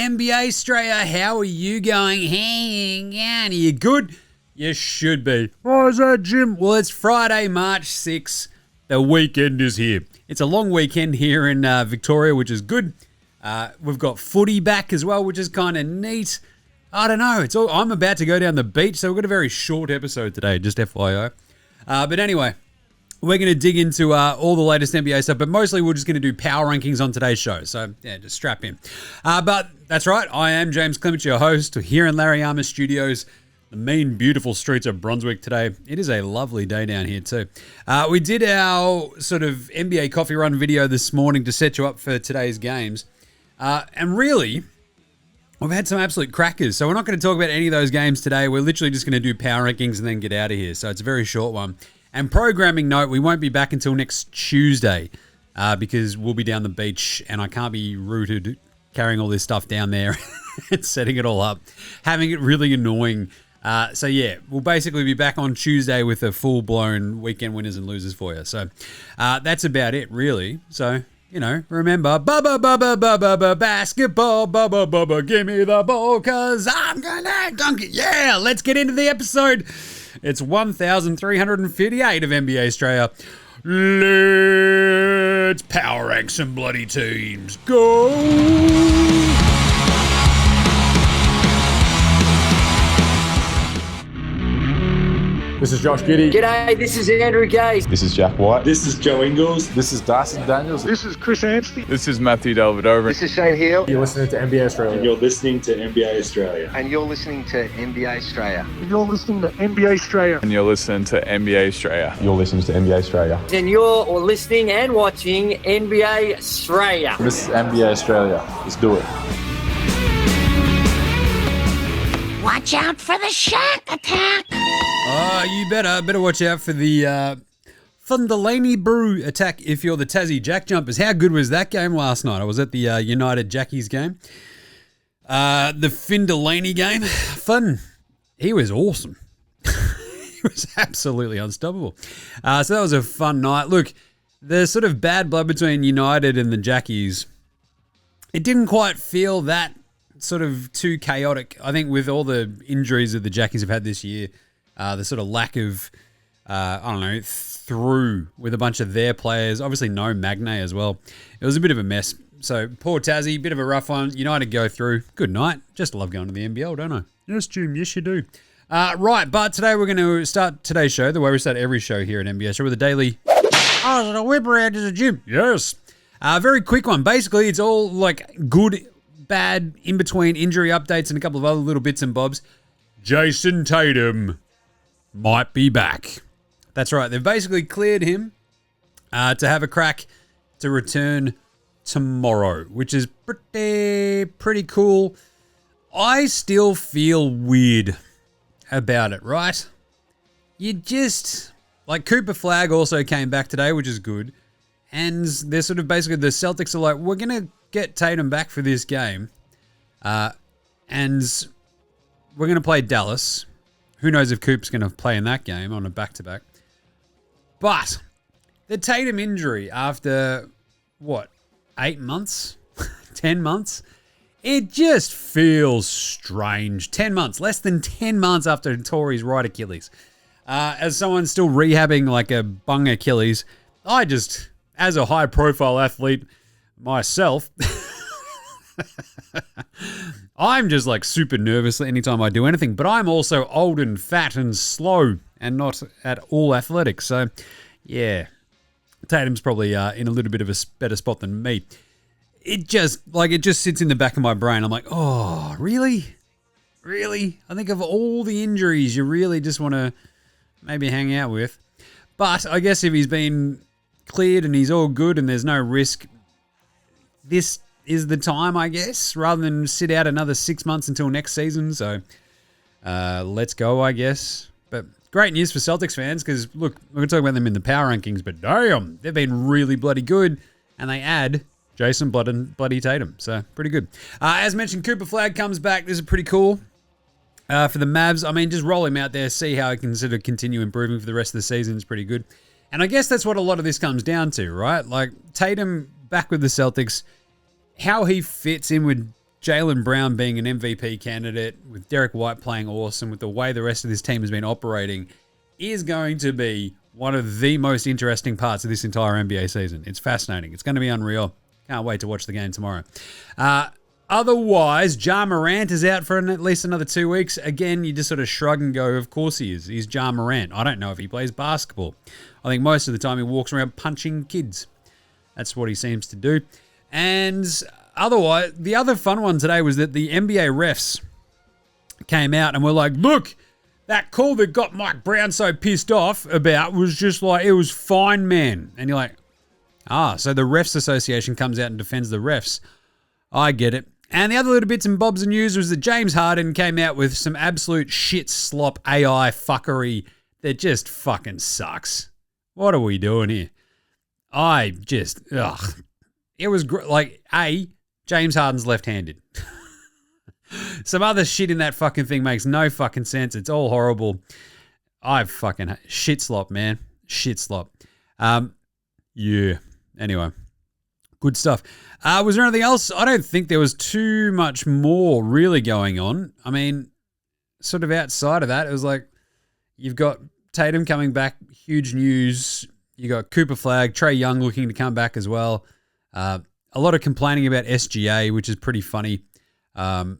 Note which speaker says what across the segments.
Speaker 1: NBA Straya. How are you going? Hang on. Are you good? You should be. Why is that, Jim? Well, it's Friday, March 6th. The weekend is here. It's a long weekend here in Victoria, which is good. We've got footy back as well, which is kind of neat. I don't know. I'm about to go down the beach, so we've got a very short episode today, just FYI. But anyway, we're going to dig into all the latest NBA stuff, but mostly we're just going to do power rankings on today's show. So, yeah, just strap in. But that's right. I am James Clement, your host, here in Laurentiis Studios, the mean, beautiful streets of Brunswick today. It is a lovely day down here too. We did our sort of NBA coffee run video this morning to set you up for today's games. And really, we've had some absolute crackers. So we're not going to talk about any of those games today. We're literally just going to do power rankings and then get out of here. So it's a very short one. And programming note, we won't be back until next Tuesday because we'll be down the beach and I can't be rooted carrying all this stuff down there and setting it all up, having it really annoying. So yeah, we'll basically be back on Tuesday with a full-blown weekend winners and losers for you. So that's about it, really. So, you know, remember, basketball, give me the ball, cause I'm gonna dunk it. Yeah, let's get into the episode. It's 1,358 of NBA Australia. Let's power rank some bloody teams. Go!
Speaker 2: This is Josh Giddey.
Speaker 3: G'day, this is Andrew Gaze.
Speaker 4: This is Jack White.
Speaker 5: This is Joe Ingles.
Speaker 4: This is Dyson Daniels.
Speaker 5: This is Chris Anstey.
Speaker 6: This is Matthew Delvedova.
Speaker 3: This is Shane Hill.
Speaker 2: You're listening to NBA Australia.
Speaker 5: And you're listening to NBA Australia.
Speaker 3: And you're listening to NBA Australia.
Speaker 5: You're listening to NBA Australia.
Speaker 6: And you're listening to NBA Australia.
Speaker 4: You're listening to NBA Australia.
Speaker 3: And you're listening and watching NBA Australia.
Speaker 4: This is NBA Australia. Let's do it.
Speaker 7: Watch out for the shark attack.
Speaker 1: Oh, you better watch out for the Thunderlaney Brew attack if you're the Tassie Jack Jumpers. How good was that game last night? I was at the United Jackies game. The Findelaney game. Fun. He was awesome. He was absolutely unstoppable. So that was a fun night. Look, the sort of bad blood between United and the Jackies, it didn't quite feel that sort of too chaotic. I think with all the injuries that the Jackies have had this year, the sort of lack of, through with a bunch of their players. Obviously no Magnay as well. It was a bit of a mess. So poor Tassie, bit of a rough one. United go through. Good night. Just love going to the NBL, don't I? Yes, Jim. Yes, you do. Right, but today we're going to start today's show, the way we start every show here at NBS Show, with a daily... Oh, is it a whip around to the gym? Yes. Very quick one. Basically, it's all like good, bad, in-between injury updates and a couple of other little bits and bobs. Jayson Tatum might be back. That's right. They've basically cleared him to have a crack to return tomorrow, which is pretty cool. I still feel weird about it, right? You just... Like, Cooper Flagg also came back today, which is good. And they're sort of basically... The Celtics are like, we're going to get Tatum back for this game. And we're going to play Dallas. Who knows if Coop's going to play in that game on a back-to-back. But the Tatum injury after, 8 months? 10 months? It just feels strange. 10 months. Less than 10 months after he tore his right Achilles. As someone still rehabbing like a bung Achilles, I just, as a high-profile athlete myself... I'm just like super nervous anytime I do anything, but I'm also old and fat and slow and not at all athletic. So, yeah, Tatum's probably in a little bit of a better spot than me. It just sits in the back of my brain. I'm like, oh, really? Really? I think of all the injuries you really just want to maybe hang out with. But I guess if he's been cleared and he's all good and there's no risk, this is the time, I guess, rather than sit out another 6 months until next season. So let's go, I guess. But great news for Celtics fans because, look, we're going to talk about them in the power rankings, but damn, they've been really bloody good. And they add Jayson bloody Tatum. So pretty good. As mentioned, Cooper Flagg comes back. This is pretty cool for the Mavs. I mean, just roll him out there, see how he can sort of continue improving for the rest of the season. It's pretty good. And I guess that's what a lot of this comes down to, right? Like Tatum back with the Celtics, how he fits in with Jaylen Brown being an MVP candidate, with Derek White playing awesome, with the way the rest of this team has been operating, is going to be one of the most interesting parts of this entire NBA season. It's fascinating. It's going to be unreal. Can't wait to watch the game tomorrow. Otherwise, Ja Morant is out for at least another 2 weeks. Again, you just sort of shrug and go, of course he is. He's Ja Morant. I don't know if he plays basketball. I think most of the time he walks around punching kids. That's what he seems to do. And otherwise, the other fun one today was that the NBA refs came out and were like, look, that call that got Mike Brown so pissed off about was just like, it was fine, man. And you're like, so the Refs Association comes out and defends the refs. I get it. And the other little bits and bobs of news was that James Harden came out with some absolute shit slop AI fuckery that just fucking sucks. What are we doing here? It was like, James Harden's left-handed. Some other shit in that fucking thing makes no fucking sense. It's all horrible. Shit slop, man. Shit slop. Yeah. Anyway. Good stuff. Was there anything else? I don't think there was too much more really going on. I mean, sort of outside of that, it was like you've got Tatum coming back, huge news. You got Cooper Flag, Trae Young looking to come back as well. A lot of complaining about SGA, which is pretty funny. So,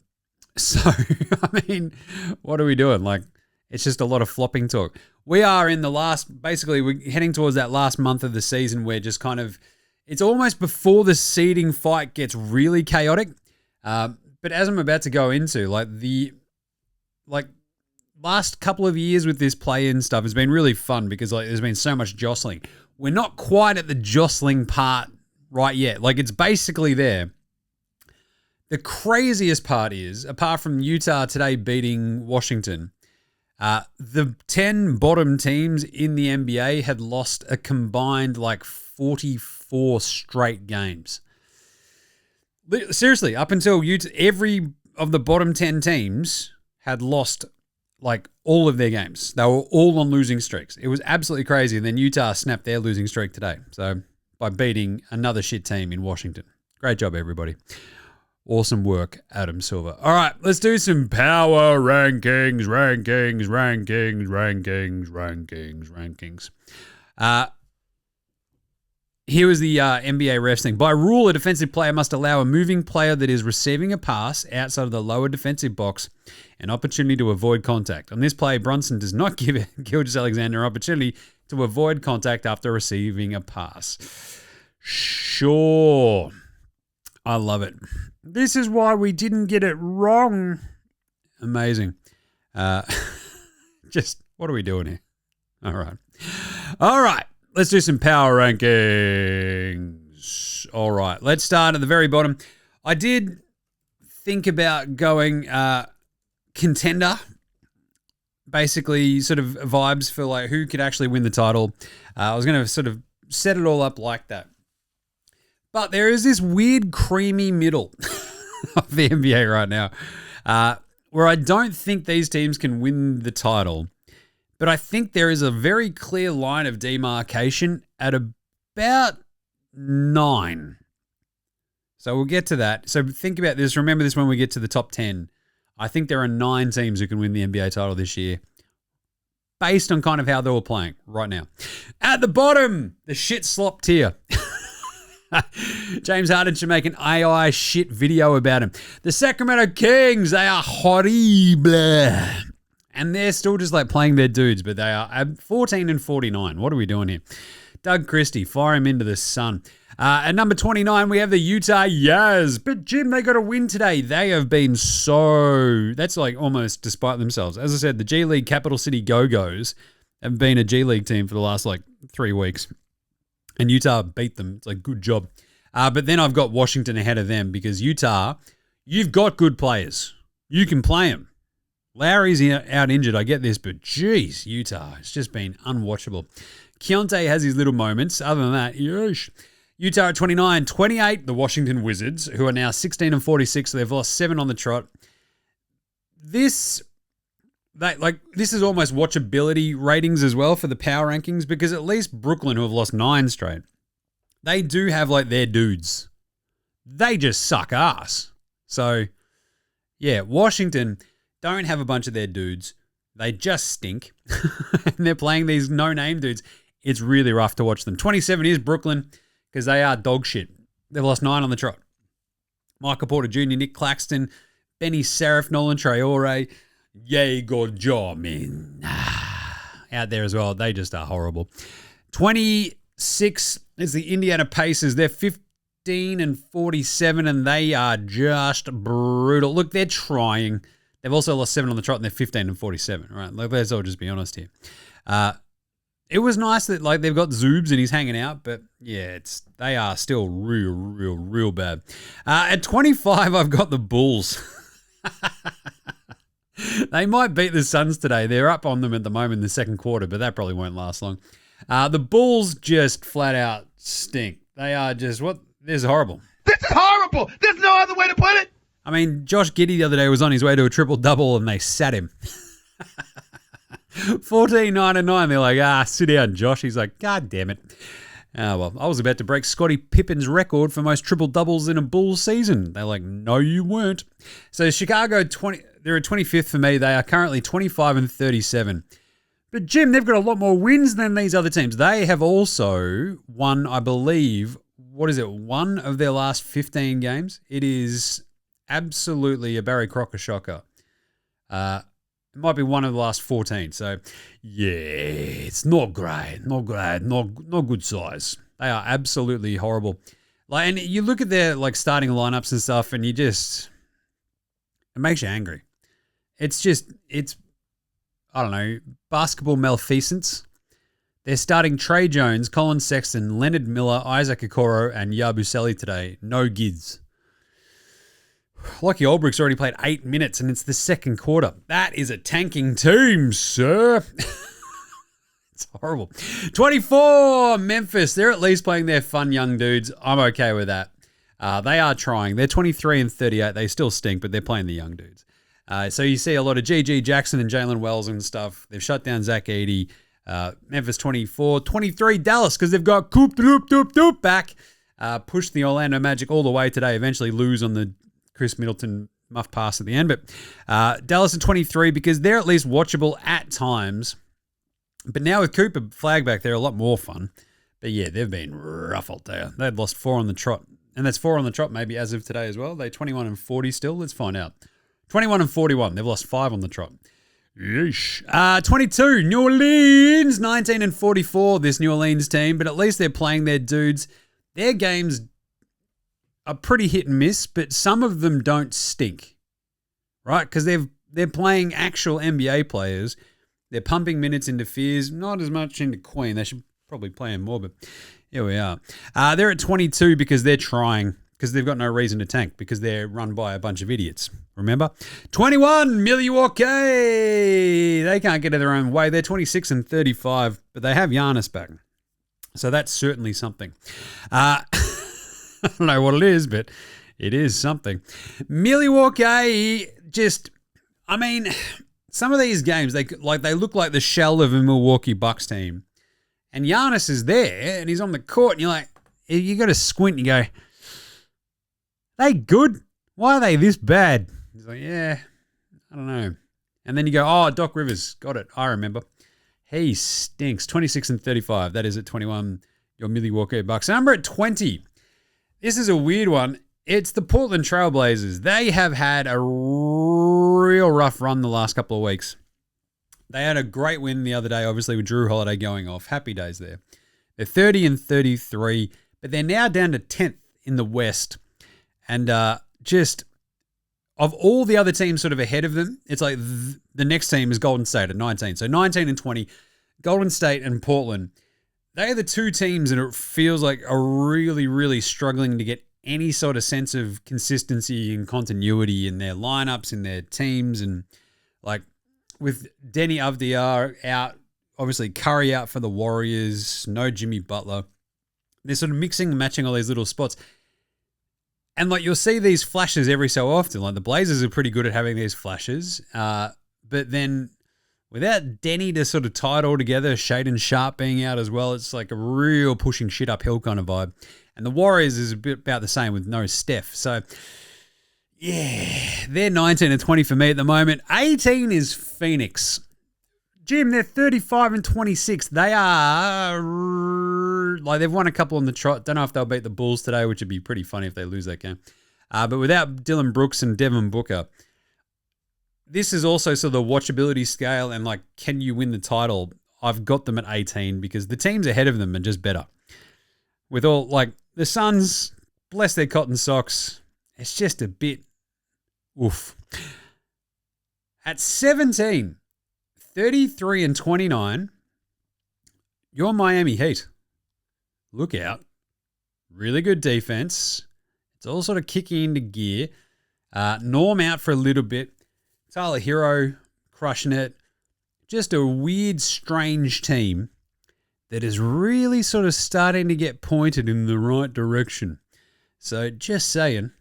Speaker 1: I mean, what are we doing? Like, it's just a lot of flopping talk. We are in the we're heading towards that last month of the season where just kind of, it's almost before the seeding fight gets really chaotic. But as I'm about to go into, the last couple of years with this play-in stuff has been really fun because there's been so much jostling. We're not quite at the jostling part right yet. It's basically there. The craziest part is, apart from Utah today beating Washington, the 10 bottom teams in the NBA had lost a combined 44 straight games. Seriously, up until Utah, every of the bottom 10 teams had lost all of their games. They were all on losing streaks. It was absolutely crazy. And then Utah snapped their losing streak today. So by beating another shit team in Washington. Great job, everybody. Awesome work, Adam Silver. All right, let's do some power rankings. Here was the NBA refs thing. By rule, a defensive player must allow a moving player that is receiving a pass outside of the lower defensive box an opportunity to avoid contact. On this play, Brunson does not give Gilgeous-Alexander an opportunity to avoid contact after receiving a pass. Sure. I love it. This is why we didn't get it wrong. Amazing. Just, what are we doing here? All right. Let's do some power rankings. All right. Let's start at the very bottom. I did think about going contender. Basically, sort of vibes for who could actually win the title. I was going to sort of set it all up like that. But there is this weird creamy middle of the NBA right now where I don't think these teams can win the title. But I think there is a very clear line of demarcation at about 9. So we'll get to that. So think about this. Remember this when we get to the top 10. I think there are 9 teams who can win the NBA title this year based on kind of how they were playing right now. At the bottom, the shit slop tier. James Harden should make an AI shit video about him. The Sacramento Kings, they are horrible. And they're still just playing their dudes, but they are 14-49. What are we doing here? Doug Christie, fire him into the sun. At number 29, we have the Utah Jazz. But Jim, they got to win today. They have been that's almost despite themselves. As I said, the G League Capital City Go-Go's have been a G League team for the last 3 weeks. And Utah beat them. It's good job. But then I've got Washington ahead of them because Utah, you've got good players. You can play them. Lowry's out injured, I get this, but geez, Utah, it's just been unwatchable. Keontae has his little moments. Other than that, yeesh. Utah at 29, 28, the Washington Wizards, who are now 16-46, so they've lost 7 on the trot. This is almost watchability ratings as well for the power rankings because at least Brooklyn, who have lost 9 straight, they do have their dudes. They just suck ass. So, yeah, Washington don't have a bunch of their dudes. They just stink. And they're playing these no-name dudes. It's really rough to watch them. 27 is Brooklyn because they are dog shit. They've lost 9 on the trot. Michael Porter Jr., Nick Claxton, Benny Serif, Nolan Traore, Yegor Jamin out there as well. They just are horrible. 26 is the Indiana Pacers. They're 15-47, and they are just brutal. Look, they're trying. They've also lost 7 on the trot, and they're 15-47. Right? Let's all just be honest here. It was nice that like they've got Zoobs and he's hanging out, but yeah, they are still real bad. At 25, I've got the Bulls. They might beat the Suns today. They're up on them at the moment in the second quarter, but that probably won't last long. The Bulls just flat out stink. They are just This is horrible.
Speaker 8: This is horrible. There's no other way to put it.
Speaker 1: I mean, Josh Giddey the other day was on his way to a triple-double and they sat him. 14-9-9. They're like, sit down, Josh. He's like, God damn it. Well, I was about to break Scottie Pippen's record for most triple-doubles in a Bulls season. They're like, no, you weren't. So Chicago, they're at 25th for me. They are currently 25-37. But, Jim, they've got a lot more wins than these other teams. They have also won, I believe, one of their last 15 games. It is absolutely a Barry Crocker shocker. It might be one of the last 14. So, yeah, it's not great. Not good size. They are absolutely horrible. Like, and you look at their like starting lineups and stuff, and it makes you angry. It's I don't know, basketball malfeasance. They're starting Trey Jones, Colin Sexton, Leonard Miller, Isaac Okoro, and Yabusele today. No gids. Lockie Olbrick's already played 8 minutes, and it's the second quarter. That is a tanking team, sir. It's horrible. 24, Memphis. They're at least playing their fun young dudes. I'm okay with that. They are trying. They're 23-38. They still stink, but they're playing the young dudes. So you see a lot of G.G. Jackson and Jalen Wells and stuff. They've shut down Zach Edey. Memphis 24. 23, Dallas, because they've got Coop Doop back. Pushed the Orlando Magic all the way today. Eventually lose on the Chris Middleton muff pass at the end. But Dallas at 23 because they're at least watchable at times. But now with Cooper flag back, they're a lot more fun. But yeah, they've been ruffled there. They've lost 4 on the trot. And that's 4 on the trot maybe as of today as well. They're 21-40 still. Let's find out. 21-41. They've lost 5 on the trot. Yeesh. 22, New Orleans. 19-44, this New Orleans team. But at least they're playing their dudes. Their games are pretty hit and miss, but some of them don't stink, right? Because they're playing actual NBA players. They're pumping minutes into Fears, not as much into Queen. They should probably play him more, but here we are. They're at 22 because they're trying, because they've got no reason to tank, because they're run by a bunch of idiots. Remember? 21, Milwaukee. They can't get in their own way. They're 26-35, but they have Giannis back. So that's certainly something. I don't know what it is, but it is something. Milwaukee some of these games, they look like the shell of a Milwaukee Bucks team. And Giannis is there, and he's on the court, and you're like, you got to squint and you go, they good? Why are they this bad? He's like, yeah, I don't know. And then you go, oh, Doc Rivers, got it, I remember. He stinks. 26-35. That is at 21, your Milwaukee Bucks. Number at 20. This is a weird one. It's the Portland Trailblazers. They have had a real rough run the last couple of weeks. They had a great win the other day, obviously, with Drew Holiday going off. Happy days there. They're 30-33, but they're now down to 10th in the West. And just of all the other teams sort of ahead of them, it's like the next team is Golden State at 19. So 19-20, Golden State and Portland. They are the two teams that it feels like are really, really struggling to get any sort of sense of consistency and continuity in their lineups, in their teams. And like with Denny Avdija out, obviously Curry out for the Warriors, no Jimmy Butler. They're sort of mixing and matching all these little spots. And like you'll see these flashes every so often. Like the Blazers are pretty good at having these flashes. But then without Denny to sort of tie it all together, Shaedon Sharp being out as well, it's like a real pushing shit uphill kind of vibe. And the Warriors is a bit about the same with no Steph. So Yeah, they're 19 and 20 for me at the moment. 18 is Phoenix. Jim, they're 35 and 26. They are, like, they've won a couple on the trot. Don't know if they'll beat the Bulls today, which would be pretty funny if they lose that game. But without Dylan Brooks and Devin Booker, this is also sort of the watchability scale and, like, can you win the title? I've got them at 18 because the teams ahead of them are just better. With all, like, the Suns, bless their cotton socks, it's just a bit oof. At 17, 33 and 29, your Miami Heat. Look out. Really good defense. It's all sort of kicking into gear. Norm out for a little bit. Tyler Hero crushing it. Just a weird, strange team that is really sort of starting to get pointed in the right direction. So just saying,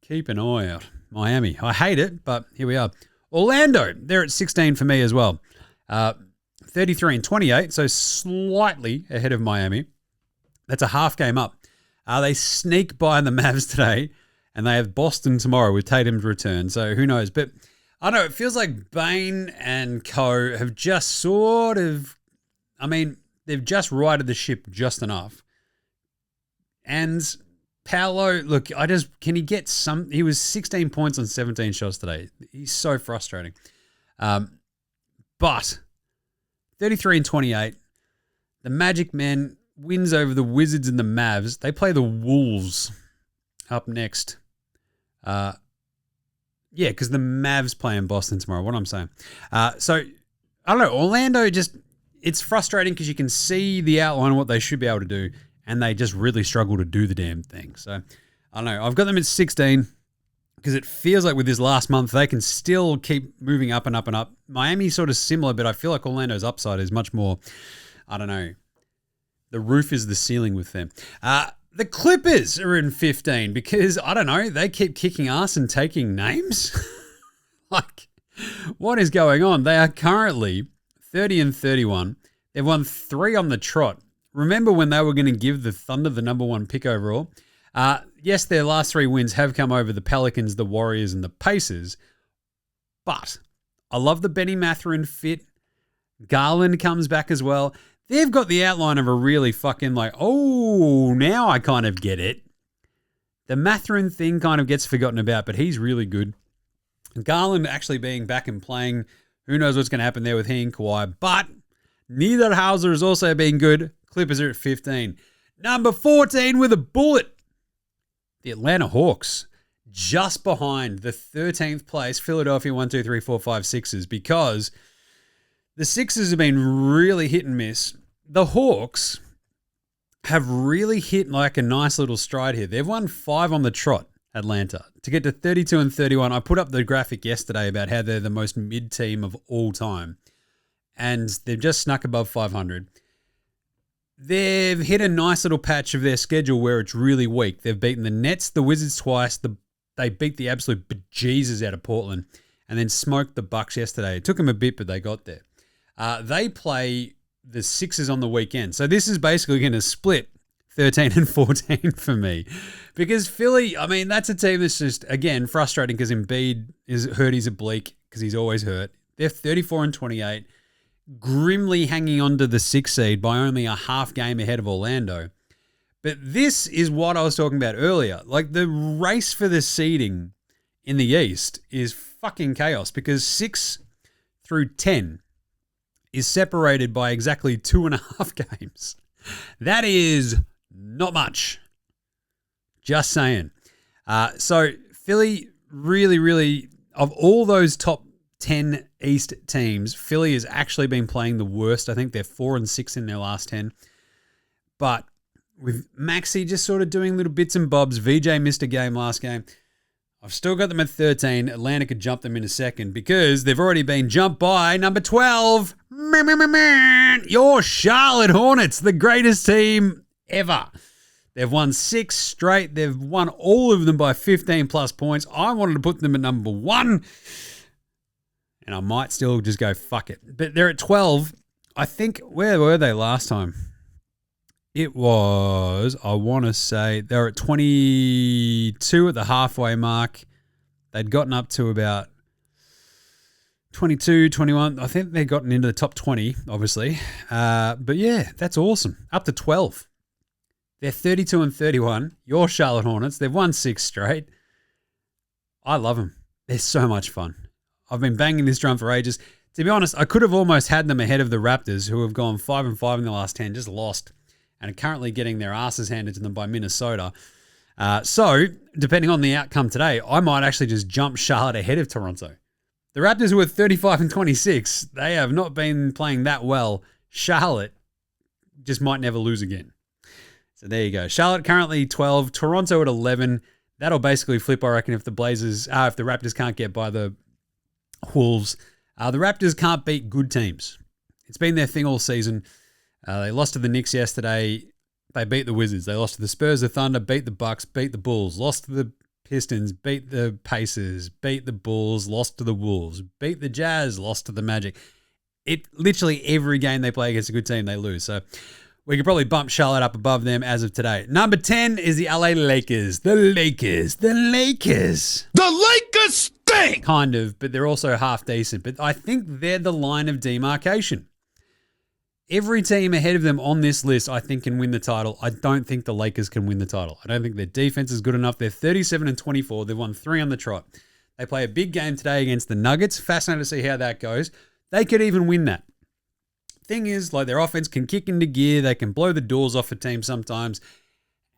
Speaker 1: keep an eye out. Miami. I hate it, but here we are. Orlando, they're at 16 for me as well. 33 and 28, so slightly ahead of Miami. That's a half game up. They sneak by the Mavs today, and they have Boston tomorrow with Tatum's return, so who knows. But I don't know, it feels like Bain and co have just sort of, I mean, they've just righted the ship just enough. And Paolo, look, can he get some? He was 16 points on 17 shots today. He's so frustrating. But 33 and 28, the Magic Men wins over the Wizards and the Mavs. They play the Wolves up next. Yeah, because the Mavs play in Boston tomorrow, what I'm saying. So, I don't know, Orlando just, it's frustrating because you can see the outline of what they should be able to do, and they just really struggle to do the damn thing. So, I don't know. I've got them at 16 because it feels like with this last month, they can still keep moving up and up and up. Miami's sort of similar, but I feel like Orlando's upside is much more, I don't know, the roof is the ceiling with them. The Clippers are in 15 because, I don't know, they keep kicking ass and taking names. Like, what is going on? They are currently 30 and 31. They've won 3 on the trot. Remember when they were going to give the Thunder the number 1 pick overall? Yes, their last 3 wins have come over the Pelicans, the Warriors, and the Pacers. But I love the Benny Mathurin fit. Garland comes back as well. They've got the outline of a really fucking like, oh, now I kind of get it. The Mathurin thing kind of gets forgotten about, but he's really good. Garland actually being back and playing, who knows what's going to happen there with he and Kawhi. But neither Hauser has also been good. Clippers are at 15. Number 14 with a bullet. The Atlanta Hawks, just behind the 13th place Philadelphia 1, 2, 3, 4, 5, Sixers, because the Sixers have been really hit and miss. The Hawks have really hit like a nice little stride here. They've won 5 on the trot, Atlanta, to get to 32 and 31. I put up the graphic yesterday about how they're the most mid team of all time, and they've just snuck above 500. They've hit a nice little patch of their schedule where it's really weak. They've beaten the Nets, the Wizards twice. They beat the absolute bejesus out of Portland and then smoked the Bucks yesterday. It took them a bit, but they got there. They play the Sixers on the weekend. So this is basically going to split 13 and 14 for me. Because Philly, I mean, that's a team that's just, again, frustrating because Embiid is hurt. He's oblique because he's always hurt. They're 34 and 28. Grimly hanging on to the 6th seed by only a half game ahead of Orlando. But this is what I was talking about earlier. Like, the race for the seeding in the East is fucking chaos because 6 through 10 is separated by exactly 2.5 games. That is not much. Just saying. So Philly really, really, of all those top 10 East teams, Philly has actually been playing the worst. I think they're 4 and 6 in their last 10. But with Maxey just sort of doing little bits and bobs, VJ missed a game last game. I've still got them at 13. Atlanta could jump them in a second because they've already been jumped by number 12. Your Charlotte Hornets, the greatest team ever. They've won 6 straight. They've won all of them by 15 plus points. I wanted to put them at number 1. And I might still just go, fuck it. But they're at 12. I think, where were they last time? It was, I want to say, they were at 22 at the halfway mark. They'd gotten up to about 22, 21. I think they'd gotten into the top 20, obviously. But yeah, that's awesome. Up to 12. They're 32 and 31. Your Charlotte Hornets. They've won 6 straight. I love them. They're so much fun. I've been banging this drum for ages. To be honest, I could have almost had them ahead of the Raptors, who have gone 5 and 5 in the last 10, just lost, and are currently getting their asses handed to them by Minnesota. So, depending on the outcome today, I might actually just jump Charlotte ahead of Toronto. The Raptors, who are 35 and 26, they have not been playing that well. Charlotte just might never lose again. So there you go. Charlotte currently 12, Toronto at 11. That'll basically flip, I reckon, if the Raptors can't get by the Wolves. The Raptors can't beat good teams. It's been their thing all season. They lost to the Knicks yesterday. They beat the Wizards. They lost to the Spurs, the Thunder, beat the Bucks, beat the Bulls, lost to the Pistons, beat the Pacers, beat the Bulls, lost to the Wolves, beat the Jazz, lost to the Magic. Literally every game they play against a good team, they lose. So we could probably bump Charlotte up above them as of today. Number 10 is the LA Lakers. The Lakers. The Lakers stink! Kind of, but they're also half decent. But I think they're the line of demarcation. Every team ahead of them on this list, I think, can win the title. I don't think the Lakers can win the title. I don't think their defense is good enough. They're 37 and 24. They've won 3 on the trot. They play a big game today against the Nuggets. Fascinating to see how that goes. They could even win that. Thing is, like, their offense can kick into gear. They can blow the doors off a team sometimes.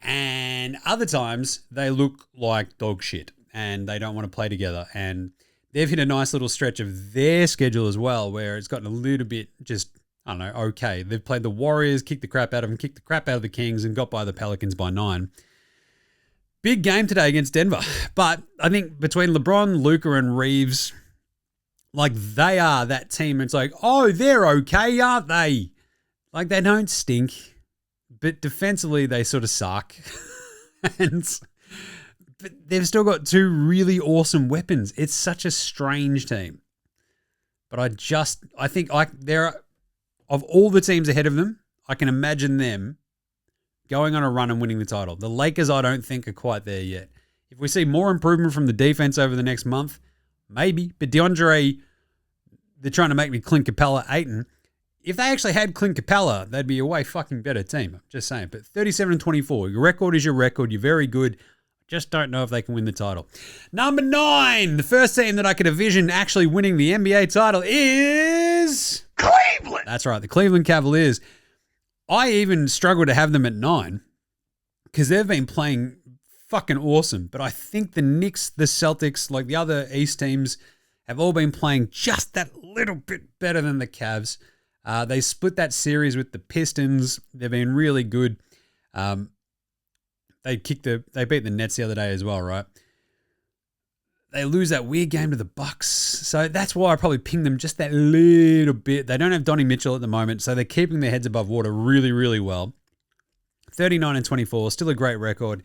Speaker 1: And other times, they look like dog shit. And they don't want to play together. And they've hit a nice little stretch of their schedule as well, where it's gotten a little bit just, I don't know, okay. They've played the Warriors, kicked the crap out of them, kicked the crap out of the Kings, and got by the Pelicans by 9. Big game today against Denver. But I think between LeBron, Luka, and Reeves, like, they are that team. It's like, oh, they're okay, aren't they? Like, they don't stink. But defensively, they sort of suck. But they've still got 2 really awesome weapons. It's such a strange team. But I think they're, of all the teams ahead of them, I can imagine them going on a run and winning the title. The Lakers, I don't think, are quite there yet. If we see more improvement from the defense over the next month, maybe. But DeAndre, they're trying to make me Clint Capella Ayton. If they actually had Clint Capella, they'd be a way fucking better team. I'm just saying. But 37 and 24, your record is your record. You're very good. Just don't know if they can win the title. Number 9, the first team that I could envision actually winning the NBA title is
Speaker 8: Cleveland!
Speaker 1: That's right, the Cleveland Cavaliers. I even struggle to have them at 9 because they've been playing fucking awesome. But I think the Knicks, the Celtics, like the other East teams, have all been playing just that little bit better than the Cavs. They split that series with the Pistons. They've been really good. They beat the Nets the other day as well, right? They lose that weird game to the Bucks. So that's why I probably ping them just that little bit. They don't have Donnie Mitchell at the moment, so they're keeping their heads above water really, really well. 39 and 24, still a great record.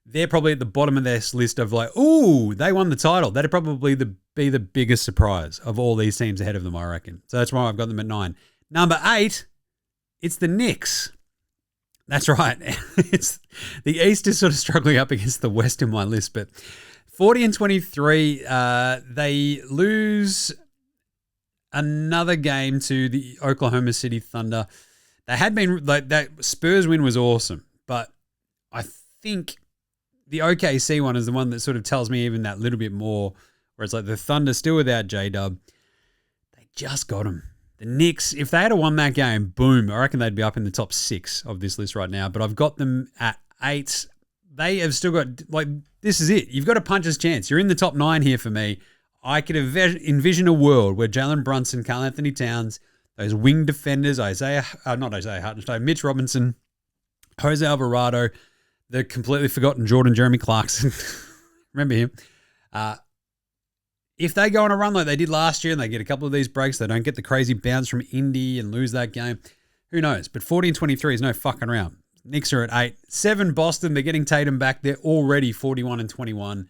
Speaker 1: They're probably at the bottom of this list of like, ooh, they won the title. That'd probably be the biggest surprise of all these teams ahead of them, I reckon. So that's why I've got them at 9. Number 8, it's the Knicks. That's right. The East is sort of struggling up against the West in my list, but 40 and 23, they lose another game to the Oklahoma City Thunder. They had been, like, that Spurs win was awesome, but I think the OKC one is the one that sort of tells me even that little bit more, where it's like the Thunder still without J-Dub. They just got him. The Knicks, if they had won that game, boom, I reckon they'd be up in the top 6 of this list right now. But I've got them at 8. They have still got, like, this is it. You've got a puncher's chance. You're in the top 9 here for me. I could envision a world where Jalen Brunson, Karl Anthony Towns, those wing defenders, Mitch Robinson, Jose Alvarado, the completely forgotten Jeremy Clarkson. Remember him? If they go on a run like they did last year and they get a couple of these breaks, they don't get the crazy bounce from Indy and lose that game, who knows? But 40 and 23 is no fucking around. Knicks are at 8. 7, Boston. They're getting Tatum back. They're already 41 and 21.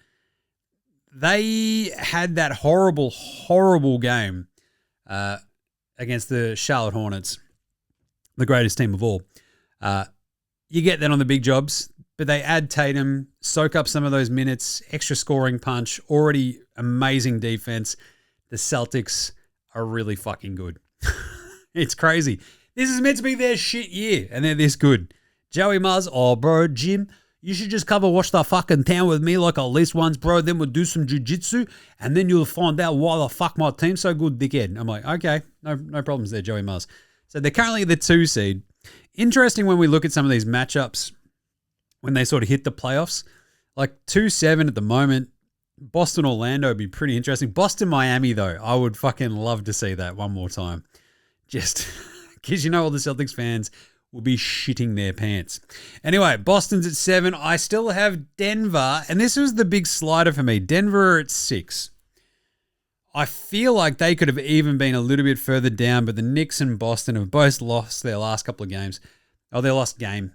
Speaker 1: They had that horrible, horrible game against the Charlotte Hornets, the greatest team of all. You get that on the big jobs, but they add Tatum, soak up some of those minutes, extra scoring punch, already amazing defense. The Celtics are really fucking good. It's crazy. This is meant to be their shit year, and they're this good. Joey Muzz, oh, bro, Jim, you should just cover watch the fucking town with me like at least once, bro. Then we'll do some jiu-jitsu, and then you'll find out why the fuck my team's so good, dickhead. I'm like, okay, no problems there, Joey Muzz. So they're currently the 2 seed. Interesting when we look at some of these matchups when they sort of hit the playoffs. Like 2-7 at the moment. Boston, Orlando would be pretty interesting. Boston, Miami, though, I would fucking love to see that one more time. Just because you know all the Celtics fans will be shitting their pants. Anyway, Boston's at 7. I still have Denver, and this was the big slider for me. Denver are at 6. I feel like they could have even been a little bit further down, but the Knicks and Boston have both lost their last couple of games. Oh, their last game.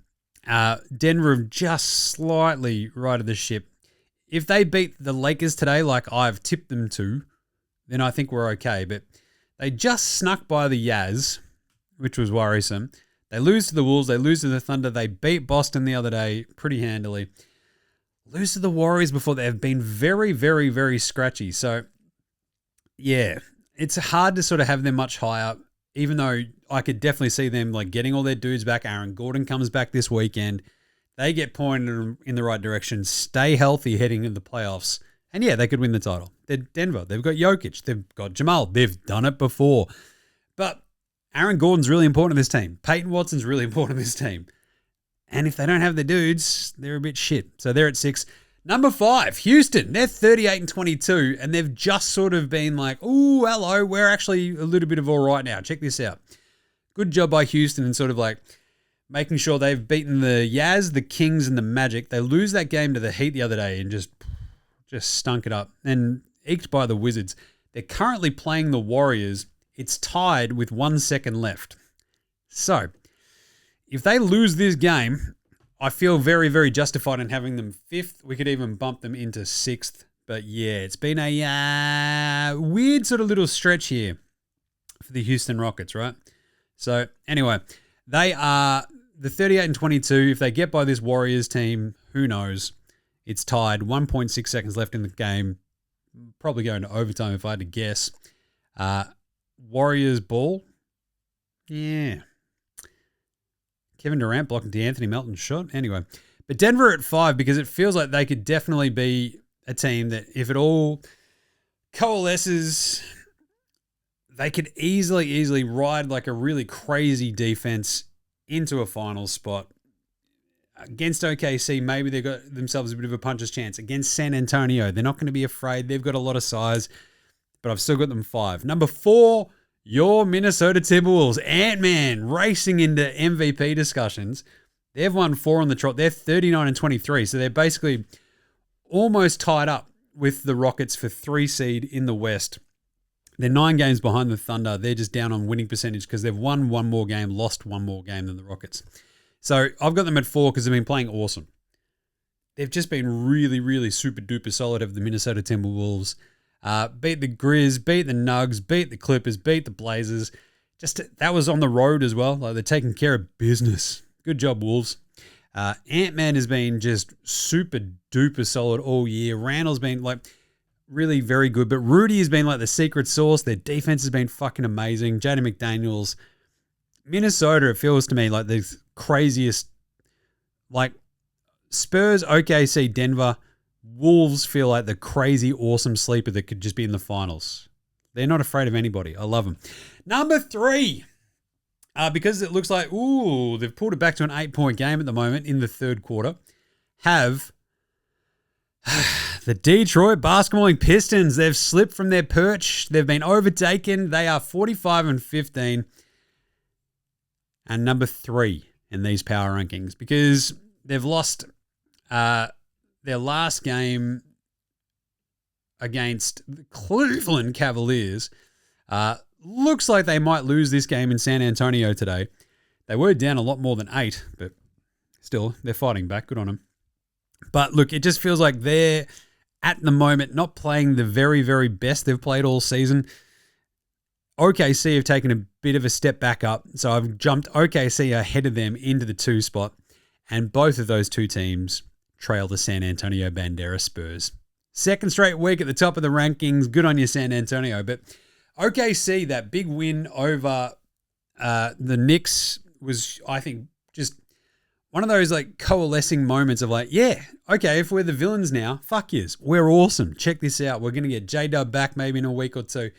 Speaker 1: Denver have just slightly righted the ship. If they beat the Lakers today, like I've tipped them to, then I think we're okay. But they just snuck by the Jazz, which was worrisome. They lose to the Wolves. They lose to the Thunder. They beat Boston the other day pretty handily. Lose to the Warriors before. They've been very, very, very scratchy. So, yeah, it's hard to sort of have them much higher, even though I could definitely see them like getting all their dudes back. Aaron Gordon comes back this weekend. They get pointed in the right direction, stay healthy heading into the playoffs, and yeah, they could win the title. They're Denver. They've got Jokic. They've got Jamal. They've done it before. But Aaron Gordon's really important to this team. Peyton Watson's really important to this team. And if they don't have the dudes, they're a bit shit. So they're at 6. Number 5, Houston. They're 38-22, and they've just sort of been like, ooh, hello, we're actually a little bit of all right now. Check this out. Good job by Houston and sort of like making sure they've beaten the Jazz, the Kings, and the Magic. They lose that game to the Heat the other day and just stunk it up. And eked by the Wizards. They're currently playing the Warriors. It's tied with 1 second left. So, if they lose this game, I feel very, very justified in having them 5th. We could even bump them into 6th. But yeah, it's been a weird sort of little stretch here for the Houston Rockets, right? So, anyway, they are the 38-22. If they get by this Warriors team, who knows? It's tied. 1.6 seconds left in the game. Probably going to overtime if I had to guess. Warriors ball. Yeah. Kevin Durant blocking DeAnthony Melton's shot. Anyway. But Denver at 5 because it feels like they could definitely be a team that if it all coalesces, they could easily ride like a really crazy defense into a final spot. Against OKC, maybe they've got themselves a bit of a puncher's chance. Against San Antonio, they're not going to be afraid. They've got a lot of size, but I've still got them 5. Number 4, your Minnesota Timberwolves. Ant-Man racing into MVP discussions. They've won 4 on the trot. They're 39-23, so they're basically almost tied up with the Rockets for 3 seed in the West. They're 9 games behind the Thunder. They're just down on winning percentage because they've won 1 more game, lost 1 more game than the Rockets. So I've got them at 4 because they've been playing awesome. They've just been really, really super duper solid of the Minnesota Timberwolves. Beat the Grizz, beat the Nugs, beat the Clippers, beat the Blazers. That was on the road as well. Like they're taking care of business. Good job, Wolves. Ant-Man has been just super duper solid all year. Randall's been like really very good, but Rudy has been like the secret sauce. Their defense has been fucking amazing. Jaden McDaniels. Minnesota, it feels to me like the craziest, like Spurs, OKC, Denver, Wolves feel like the crazy, awesome sleeper that could just be in the finals. They're not afraid of anybody. I love them. Number 3, because it looks like, ooh, they've pulled it back to an 8-point game at the moment in the third quarter, have the Detroit basketballing Pistons. They've slipped from their perch. They've been overtaken. They are 45-15. And number 3 in these power rankings because they've lost their last game against the Cleveland Cavaliers. Looks like they might lose this game in San Antonio today. They were down a lot more than 8, but still, they're fighting back. Good on them. But look, it just feels like they're, at the moment, not playing the very, very best they've played all season. OKC have taken a bit of a step back up, so I've jumped OKC ahead of them into the 2 spot. And both of those two teams trail the San Antonio Banderas Spurs. Second straight week at the top of the rankings. Good on you, San Antonio. But OKC, that big win over the Knicks was, I think, just one of those like coalescing moments of like, yeah, okay, if we're the villains now, fuck yes, we're awesome. Check this out. We're going to get J-Dub back maybe in a week or two.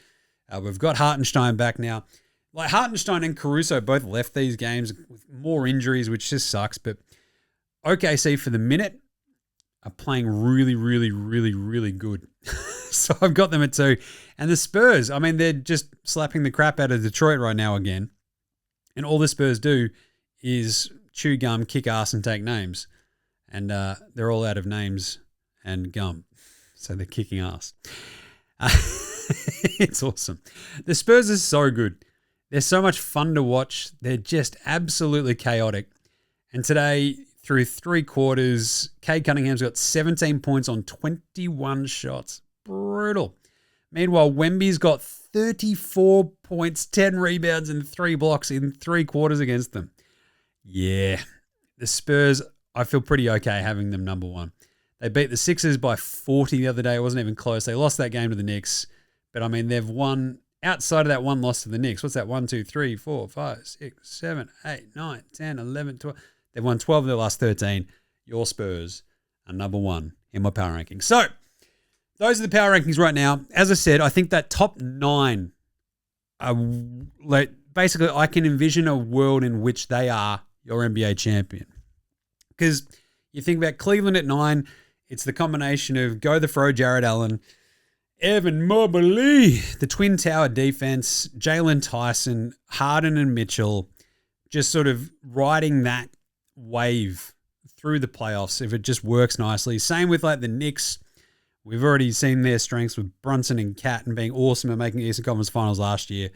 Speaker 1: We've got Hartenstein back now. Like Hartenstein and Caruso both left these games with more injuries, which just sucks. But OKC for the minute are playing really, really, really, really good. So I've got them at 2. And the Spurs, I mean, they're just slapping the crap out of Detroit right now again. And all the Spurs do is chew gum, kick ass, and take names. And they're all out of names and gum. So they're kicking ass. It's awesome. The Spurs are so good. They're so much fun to watch. They're just absolutely chaotic. And today, through 3 quarters, Cade Cunningham's got 17 points on 21 shots. Brutal. Meanwhile, Wemby's got 34 points, 10 rebounds, and 3 blocks in 3 quarters against them. Yeah. The Spurs, I feel pretty okay having them number 1. They beat the Sixers by 40 the other day. It wasn't even close. They lost that game to the Knicks. But, I mean, they've won outside of that one loss to the Knicks. What's that? 1, 2, 3, 4, 5, 6, 7, 8, 9, 10, 11, 12. They've won 12 of their last 13. Your Spurs are number 1 in my power rankings. So, those are the power rankings right now. As I said, I think that top 9 are like basically I can envision a world in which they are your NBA champion. Because you think about Cleveland at 9, it's the combination of Go the Fro, Jared Allen, Evan Mobley, the Twin Tower defense, Jalen Tyson, Harden and Mitchell, just sort of riding that wave through the playoffs if it just works nicely. Same with like the Knicks. We've already seen their strengths with Brunson and Cat and being awesome at making Eastern Conference Finals last year.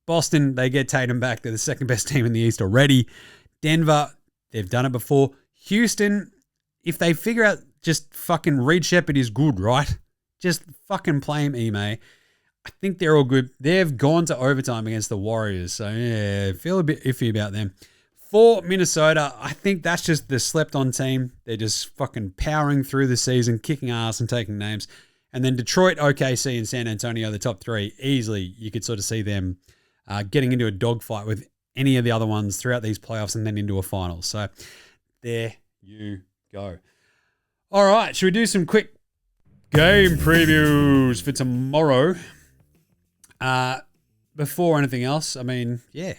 Speaker 1: Boston, they get Tatum back. They're the second best team in the East already. Denver, they've done it before. Houston, if they figure out just fucking Reed Shepherd is good, right? Just fucking play him, Ime. I think they're all good. They've gone to overtime against the Warriors. So, yeah, feel a bit iffy about them. For Minnesota, I think that's just the slept-on team. They're just fucking powering through the season, kicking ass and taking names. And then Detroit, OKC, and San Antonio, the top 3, easily you could sort of see them getting into a dogfight with any of the other ones throughout these playoffs and then into a final. So there you go. All right, should we do some quick game previews for tomorrow? Before anything else, I mean, yeah.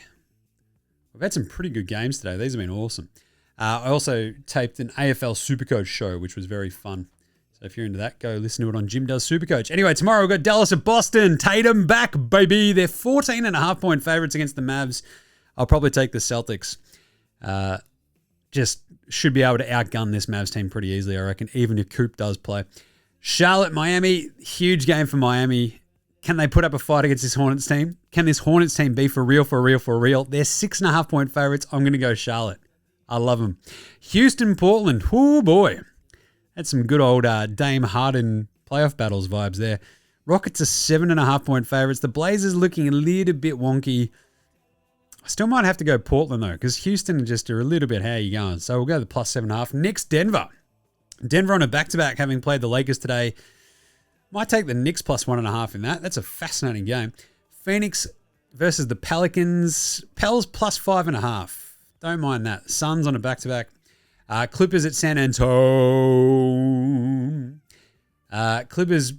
Speaker 1: We've had some pretty good games today. These have been awesome. I also taped an AFL Supercoach show, which was very fun. So if you're into that, go listen to it on Jim Does Supercoach. Anyway, tomorrow we've got Dallas at Boston. Tatum back, baby. They're 14.5-point favorites against the Mavs. I'll probably take the Celtics. Just should be able to outgun this Mavs team pretty easily, I reckon, even if Coop does play. Charlotte, Miami. Huge game for Miami. Can they put up a fight against this Hornets team? Can this Hornets team be for real, for real, for real? They're 6.5-point favorites. I'm going to go Charlotte. I love them. Houston, Portland. Oh, boy. That's some good old Dame Harden playoff battles vibes there. Rockets are 7.5-point favorites. The Blazers looking a little bit wonky. I still might have to go Portland, though, because Houston just are a little bit how you going. So we'll go the plus 7.5. Knicks, Denver. Denver on a back-to-back, having played the Lakers today. Might take the Knicks plus 1.5 in that. That's a fascinating game. Phoenix versus the Pelicans. Pels plus 5.5. Don't mind that. Suns on a back-to-back. Clippers at San Antonio. Clippers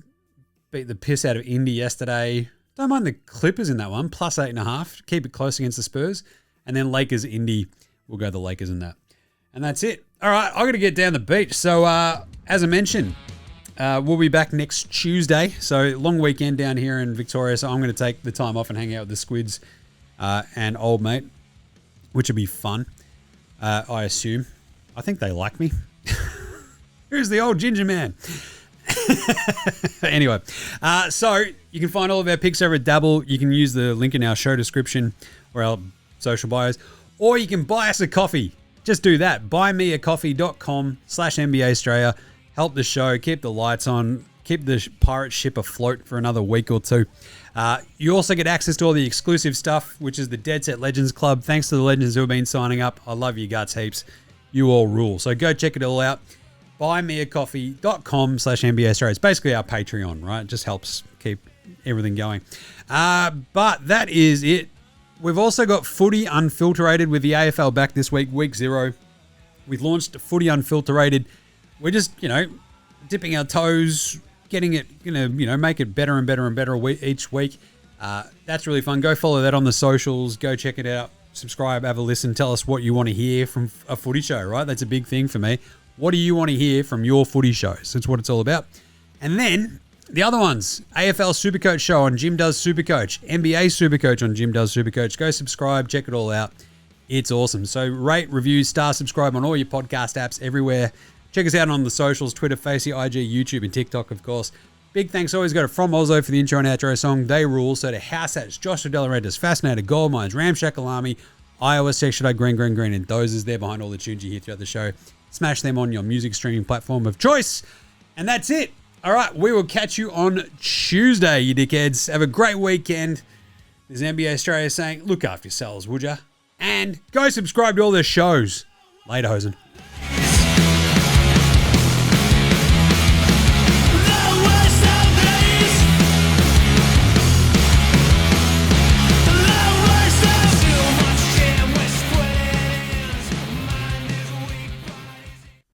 Speaker 1: beat the piss out of Indy yesterday. Don't mind the Clippers in that one. Plus 8.5. Keep it close against the Spurs. And then Lakers, Indy. We'll go the Lakers in that. And that's it. All right, I've got to get down the beach. So, as I mentioned, we'll be back next Tuesday. So long weekend down here in Victoria. So I'm going to take the time off and hang out with the Squids and old mate, which will be fun, I assume. I think they like me. Who's the old ginger man? Anyway, so you can find all of our picks over at Dabble. You can use the link in our show description or our social bios, or you can buy us a coffee. Just do that. buymeacoffee.com/NBA Straya. Help the show, keep the lights on, keep the pirate ship afloat for another week or two. You also get access to all the exclusive stuff, which is the Dead Set Legends Club. Thanks to the legends who have been signing up. I love you guts heaps. You all rule. So go check it all out. buymeacoffee.com/NBA Straya. It's basically our Patreon, right? It just helps keep everything going. But that is it. We've also got Footy Unfilterated with the AFL back this week, week 0. We've launched Footy Unfilterated. We're just, dipping our toes, getting it, make it better and better and better each week. That's really fun. Go follow that on the socials. Go check it out. Subscribe, have a listen. Tell us what you want to hear from a footy show, right? That's a big thing for me. What do you want to hear from your footy shows? That's what it's all about. And then the other ones, AFL Supercoach show on Jim Does Supercoach, NBA Supercoach on Jim Does Supercoach. Go subscribe, check it all out. It's awesome. So rate, review, subscribe on all your podcast apps everywhere. Check us out on the socials, Twitter, Facey, IG, YouTube, and TikTok, of course. Big thanks always go to From Oslo for the intro and outro song, They Rule. So to Househats, Joshua De Laurentiis, Fascinator, Gold Mines, Ramshackle Army, iOS, Section A, Green, and Dozers. They're behind all the tunes you hear throughout the show. Smash them on your music streaming platform of choice. And that's it. All right, we will catch you on Tuesday, you dickheads. Have a great weekend. There's NBA Australia saying, look after yourselves, would ya? And go subscribe to all their shows. Later, hosen.